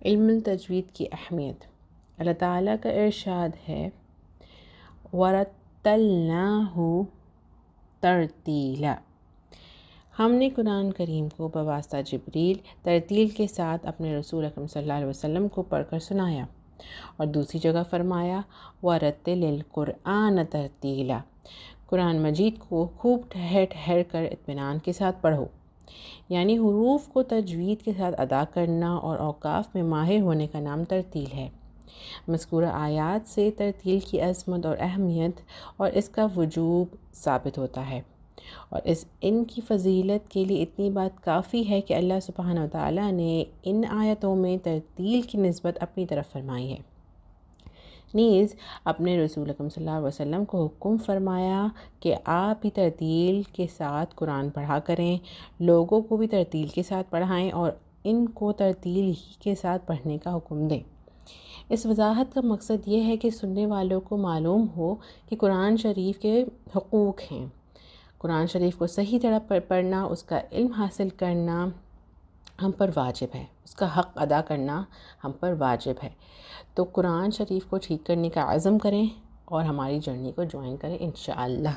علم التجوید کی اہمیت۔ اللہ تعالیٰ کا ارشاد ہے وَرَتَّلْنَاهُ تَرْتِيلًا، ہم نے قرآن کریم کو بواسطہ جبریل ترتیل کے ساتھ اپنے رسول اکرم صلی اللہ علیہ وسلم کو پڑھ کر سنایا۔ اور دوسری جگہ فرمایا وَرَتِّلِ الْقُرْآنَ تَرْتِيلًا، قرآن مجید کو خوب ٹھہر ٹھہر کر اطمینان کے ساتھ پڑھو، یعنی حروف کو تجوید کے ساتھ ادا کرنا اور اوقاف میں ماہر ہونے کا نام ترتیل ہے۔ مذکورہ آیات سے ترتیل کی عظمت اور اہمیت اور اس کا وجوب ثابت ہوتا ہے، اور ان کی فضیلت کے لیے اتنی بات کافی ہے کہ اللہ سبحانہ وتعالیٰ نے ان آیتوں میں ترتیل کی نسبت اپنی طرف فرمائی ہے۔ نیز اپنے رسول اکرم صلی اللہ علیہ وسلم کو حکم فرمایا کہ آپ بھی ترتیل کے ساتھ قرآن پڑھا کریں، لوگوں کو بھی ترتیل کے ساتھ پڑھائیں اور ان کو ترتیل ہی کے ساتھ پڑھنے کا حکم دیں۔ اس وضاحت کا مقصد یہ ہے کہ سننے والوں کو معلوم ہو کہ قرآن شریف کے حقوق ہیں۔ قرآن شریف کو صحیح طرح پڑھنا، اس کا علم حاصل کرنا ہم پر واجب ہے، اس کا حق ادا کرنا ہم پر واجب ہے۔ تو قرآن شریف کو ٹھیک کرنے کا عزم کریں اور ہماری جرنی کو جوائن کریں انشاءاللہ۔